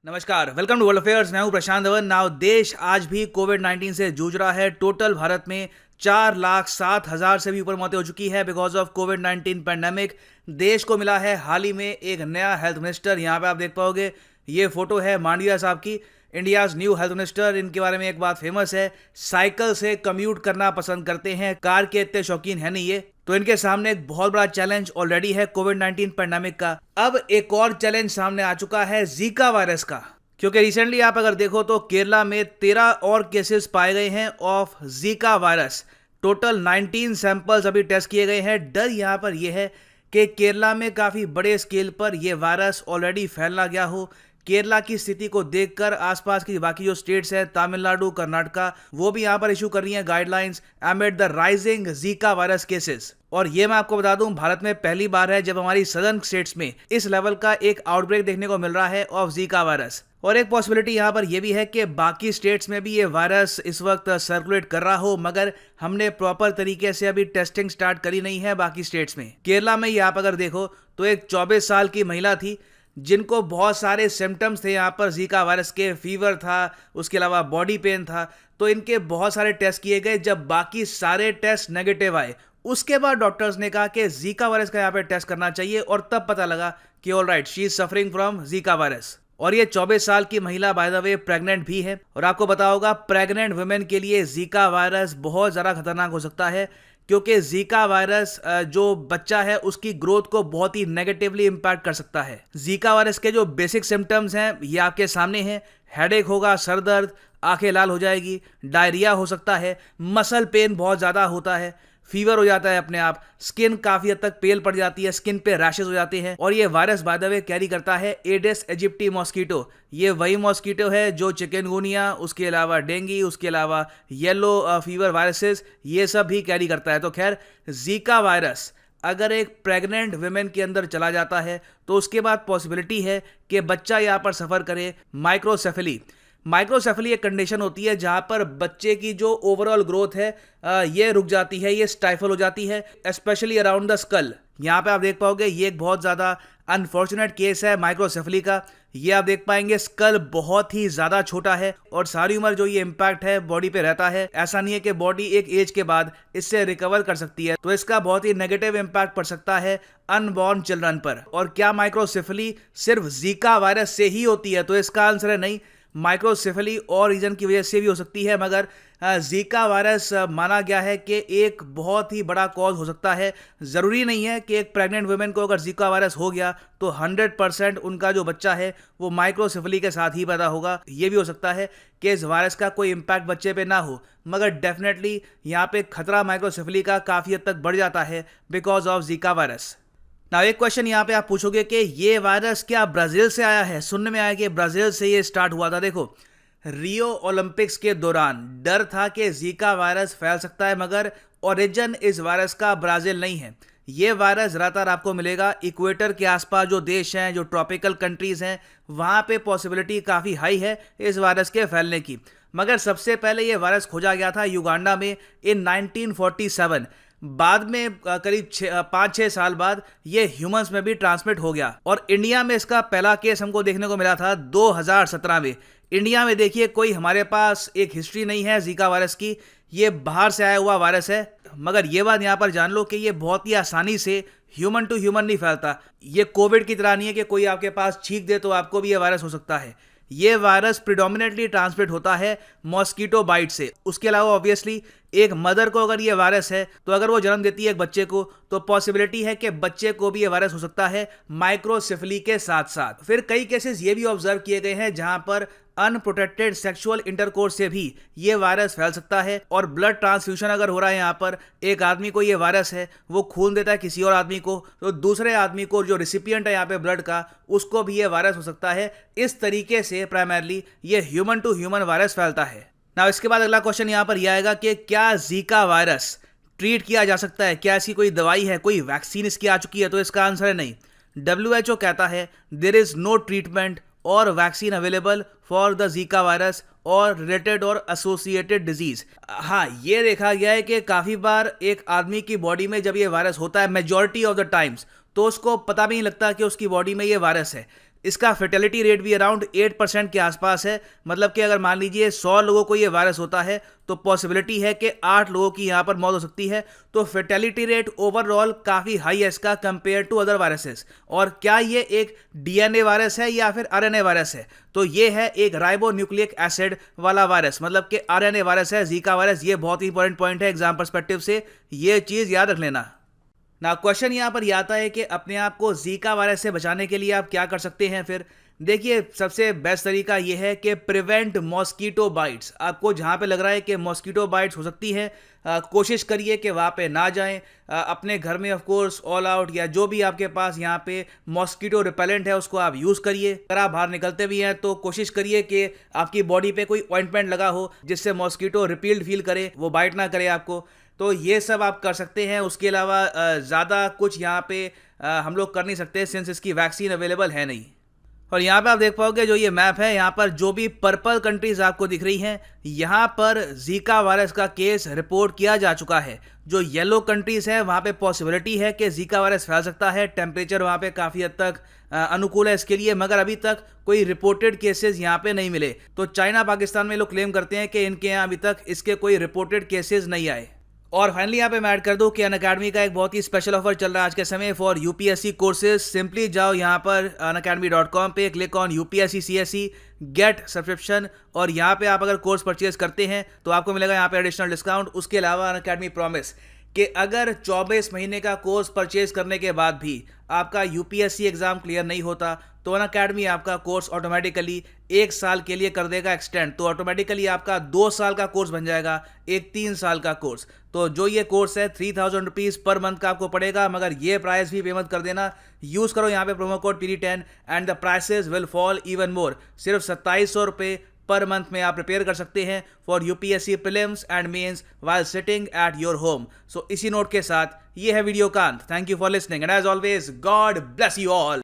नमस्कार, welcome to world affairs. मैं हूं प्रशांत धवन। नाउ देश आज भी कोविड 19 से जूझ रहा है। टोटल भारत में 4,07,000 से भी ऊपर मौतें हो चुकी है बिकॉज ऑफ कोविड 19 पैंडेमिक। देश को मिला है हाल ही में एक नया हेल्थ मिनिस्टर। यहाँ पे आप देख पाओगे, ये फोटो है मांडविया साहब की, इंडियाज न्यू हेल्थ मिनिस्टर। इनके बारे में एक बात फेमस है, साइकिल से कम्यूट करना पसंद करते हैं, कार के इतने शौकीन है नहीं ये। तो इनके सामने एक बहुत बड़ा चैलेंज ऑलरेडी है कोविड 19 पैंडेमिक का। अब एक और चैलेंज सामने आ चुका है जीका वायरस का, क्योंकि रिसेंटली आप अगर देखो तो केरला में 13 और केसेस पाए गए हैं of Zika virus. Total 19 samples अभी टेस्ट किए गए हैं। डर यहाँ पर यह है कि केरला में काफी बड़े स्केल पर यह वायरस ऑलरेडी फैलना गया हो। केरला की स्थिति को देखकर आसपास की बाकी जो स्टेट्स हैं, तमिलनाडु, कर्नाटका, वो भी यहाँ पर इशू कर रही हैं guidelines एमिड the rising Zika virus cases. और ये मैं आपको बता दूं, भारत में पहली बार है जब हमारी सदर्न स्टेट्स में इस लेवल का एक आउटब्रेक देखने को मिल रहा है ऑफ जीका वायरस। और एक पॉसिबिलिटी यहाँ पर यह भी है कि बाकी स्टेट्स में भी ये वायरस इस वक्त सर्कुलेट कर रहा हो, मगर हमने प्रॉपर तरीके से अभी टेस्टिंग स्टार्ट करी नहीं है बाकी स्टेट्स में। केरला में ही आप अगर देखो तो एक 24 साल की महिला थी जिनको बहुत सारे सिम्टम्स थे यहाँ पर जीका वायरस के। फीवर था, उसके अलावा बॉडी पेन था। तो इनके बहुत सारे टेस्ट किए गए। जब बाकी सारे टेस्ट नेगेटिव आए, उसके बाद डॉक्टर्स ने कहा कि जीका वायरस का यहाँ पे टेस्ट करना चाहिए, और तब पता लगा कि alright, she is suffering from Zika virus. और ये 24 साल की महिला बाय द वे प्रेग्नेंट भी है। और आपको पता होगा, प्रेग्नेंट वुमेन के लिए जीका वायरस बहुत ज़्यादा खतरनाक हो सकता है, क्योंकि जीका वायरस जो बच्चा है उसकी ग्रोथ को बहुत ही नेगेटिवली इंपैक्ट कर सकता है। जीका वायरस के जो बेसिक सिम्टम्स हैं ये आपके सामने हैं। हेडेक होगा, सर दर्द, आंखें लाल हो जाएगी, डायरिया हो सकता है, मसल पेन बहुत ज़्यादा होता है, फीवर हो जाता है अपने आप, स्किन काफी हद तक पेल पड़ जाती है, स्किन पे रैशेस हो जाते हैं। और ये virus by the way carry करता है एडिस एजिप्टी मॉस्किटो। ये वही मॉस्किटो है जो चिकनगुनिया, उसके अलावा डेंगू, उसके अलावा येलो फीवर वायरसेस, ये सब भी कैरी करता है। तो खैर, जीका वायरस अगर एक प्रेग्नेंट वुमेन के अंदर चला जाता है तो उसके बाद पॉसिबिलिटी है कि बच्चा यहाँ पर सफ़र करे माइक्रोसेफेली। माइक्रोसेफेली एक कंडीशन होती है जहां पर बच्चे की जो ओवरऑल ग्रोथ है ये रुक जाती है, ये स्टाइफल हो जाती है, स्पेशली अराउंड द स्कल। यहाँ पे आप देख पाओगे ये एक बहुत ज़्यादा अनफॉर्चुनेट केस है माइक्रोसेफेली का। ये आप देख पाएंगे स्कल बहुत ही ज़्यादा छोटा है और सारी उम्र जो ये इम्पैक्ट है बॉडी पे रहता है। ऐसा नहीं है कि बॉडी एक एज के बाद इससे रिकवर कर सकती है। तो इसका बहुत ही नेगेटिव इम्पैक्ट पड़ सकता है अनबॉर्न चिल्ड्रन पर। और क्या माइक्रोसेफेली सिर्फ जीका वायरस से ही होती है? तो इसका आंसर है नहीं। माइक्रोसेफेली और रीजन की वजह से भी हो सकती है, मगर जीका वायरस माना गया है कि एक बहुत ही बड़ा कॉज हो सकता है। ज़रूरी नहीं है कि एक प्रेग्नेंट वुमेन को अगर जीका वायरस हो गया तो 100% उनका जो बच्चा है वो माइक्रोसेफेली के साथ ही पैदा होगा। ये भी हो सकता है कि इस वायरस का कोई इम्पैक्ट बच्चे पे ना हो, मगर डेफिनेटली यहाँ पे खतरा माइक्रोसेफेली का काफ़ी हद तक बढ़ जाता है बिकॉज ऑफ जीका वायरस। ना एक क्वेश्चन यहाँ पे आप पूछोगे कि ये वायरस क्या ब्राजील से आया है? सुनने में आया कि ब्राजील से ये स्टार्ट हुआ था। देखो, रियो ओलंपिक्स के दौरान डर था कि जीका वायरस फैल सकता है, मगर ओरिजिन इस वायरस का ब्राजील नहीं है। ये वायरस ज़्यादातर आपको मिलेगा इक्वेटर के आसपास जो देश हैं, जो ट्रॉपिकल कंट्रीज़ हैं, वहाँ पे पॉसिबिलिटी काफ़ी हाई है इस वायरस के फैलने की। मगर सबसे पहले ये वायरस खोजा गया था युगांडा में इन 1947। बाद में करीब 5-6 साल बाद ये ह्यूमंस में भी ट्रांसमिट हो गया। और इंडिया में इसका पहला केस हमको देखने को मिला था 2017 में। इंडिया में देखिए, कोई हमारे पास एक हिस्ट्री नहीं है जीका वायरस की, ये बाहर से आया हुआ वायरस है। मगर ये बात यहाँ पर जान लो कि ये बहुत ही आसानी से ह्यूमन टू ह्यूमन नहीं फैलता। ये कोविड की तरह नहीं है कि कोई आपके पास छींक दे तो आपको भी ये वायरस हो सकता है। ये वायरस प्रिडोमिनेटली ट्रांसमिट होता है मॉस्किटो बाइट से। उसके अलावा ऑब्वियसली एक मदर को अगर ये वायरस है तो अगर वो जन्म देती है एक बच्चे को, तो पॉसिबिलिटी है कि बच्चे को भी ये वायरस हो सकता है माइक्रोसेफेली के साथ साथ। फिर कई केसेस ये भी ऑब्जर्व किए गए हैं जहां पर अनप्रोटेक्टेड सेक्सुअल इंटरकोर्स से भी ये वायरस फैल सकता है। और ब्लड ट्रांसफ्यूजन अगर हो रहा है, यहाँ पर एक आदमी को ये वायरस है, वो खून देता है किसी और आदमी को, तो दूसरे आदमी को जो रिसिपिएंट है यहाँ पे ब्लड का, उसको भी ये वायरस हो सकता है। इस तरीके से प्राइमरली ये ह्यूमन टू ह्यूमन वायरस फैलता है। ना इसके बाद अगला क्वेश्चन यहाँ पर यह आएगा कि क्या जीका वायरस ट्रीट किया जा सकता है? क्या इसकी कोई दवाई है, कोई वैक्सीन इसकी आ चुकी है? तो इसका आंसर है नहीं। WHO कहता है देयर इज नो ट्रीटमेंट और vaccine available for the Zika virus और रिलेटेड और एसोसिएटेड डिजीज। हाँ, ये देखा गया है कि काफ़ी बार एक आदमी की बॉडी में जब ये वायरस होता है, मेजॉरिटी ऑफ द टाइम्स, तो उसको पता भी नहीं लगता कि उसकी बॉडी में ये वायरस है। इसका फेटेलिटी रेट भी अराउंड 8% के आसपास है। मतलब कि अगर मान लीजिए 100 लोगों को ये वायरस होता है तो पॉसिबिलिटी है कि 8 लोगों की यहाँ पर मौत हो सकती है। तो फेटेलिटी रेट ओवरऑल काफ़ी हाई है इसका कंपेयर टू अदर वायरसेस। और क्या ये एक डीएनए वायरस है या फिर आरएनए वायरस है? तो ये है एक राइबो न्यूक्लिक एसिड वाला वायरस, मतलब कि आरएनए वायरस है जीका वायरस। ये बहुत ही इंपॉर्टेंट पॉइंट है एग्जाम पर्सपेक्टिव से, ये चीज़ याद रख लेना। ना क्वेश्चन यहाँ पर यह आता है कि अपने आप को जीका वायरस से बचाने के लिए आप क्या कर सकते हैं। फिर देखिए, सबसे बेस्ट तरीका ये है कि प्रिवेंट मॉस्कीटो बाइट्स। आपको जहाँ पे लग रहा है कि मॉस्कीटो बाइट्स हो सकती है, कोशिश करिए कि वहाँ पे ना जाएं। अपने घर में ऑफ कोर्स ऑल आउट या जो भी आपके पास यहाँ पे मॉस्कीटो रिपेलेंट है उसको आप यूज़ करिए। अगर आप बाहर निकलते भी हैं तो कोशिश करिए कि आपकी बॉडी पे कोई ऑइंटमेंट लगा हो जिससे मॉस्कीटो रिपील्ड फील करे, वो बाइट ना करे आपको। तो ये सब आप कर सकते हैं। उसके अलावा ज़्यादा कुछ यहाँ पे हम लोग कर नहीं सकते सिंस इसकी वैक्सीन अवेलेबल है नहीं। और यहाँ पे आप देख पाओगे जो ये मैप है, यहाँ पर जो भी पर्पल कंट्रीज आपको दिख रही हैं, यहाँ पर जीका वायरस का केस रिपोर्ट किया जा चुका है। जो येलो कंट्रीज है वहाँ पे पॉसिबिलिटी है कि जीका वायरस फैल सकता है। टेम्परेचर वहाँ पे काफ़ी हद तक अनुकूल है इसके लिए, मगर अभी तक कोई रिपोर्टेड केसेस यहाँ पे नहीं मिले। तो चाइना पाकिस्तान में लोग क्लेम करते हैं कि इनके यहाँ अभी तक इसके कोई रिपोर्टेड केसेस नहीं आए। और फाइनली यहाँ पे मैं ऐड कर दूं कि अनअकैडमी का एक बहुत ही स्पेशल ऑफर चल रहा है आज के समय फॉर यूपीएससी कोर्सेज। सिंपली जाओ यहाँ पर unacademy.com पे, click on UPSC CSE, get subscription, और यहाँ पे आप अगर कोर्स परचेज करते हैं तो आपको मिलेगा यहाँ पे एडिशनल डिस्काउंट। उसके अलावा अनअकैडमी प्रॉमिस कि अगर 24 महीने का कोर्स परचेज करने के बाद भी आपका यूपीएससी एग्जाम क्लियर नहीं होता तो अनअकैडमी आपका कोर्स ऑटोमेटिकली 1 साल के लिए कर देगा एक्सटेंड। तो ऑटोमेटिकली आपका 2 साल का कोर्स बन जाएगा एक 3 साल का कोर्स। तो जो ये कोर्स है 3000 रुपीज़ पर मंथ का आपको पड़ेगा, मगर ये प्राइस भी पेमेंट कर देना। यूज़ करो यहाँ पे promo code PD10 and the prices will fall even more. सिर्फ 2700 रुपये पर मंथ में आप प्रिपेयर कर सकते हैं for UPSC prelims and mains while sitting at your home. So इसी नोट के साथ ये है वीडियो का अंत। Thank you for listening and as always God bless you all.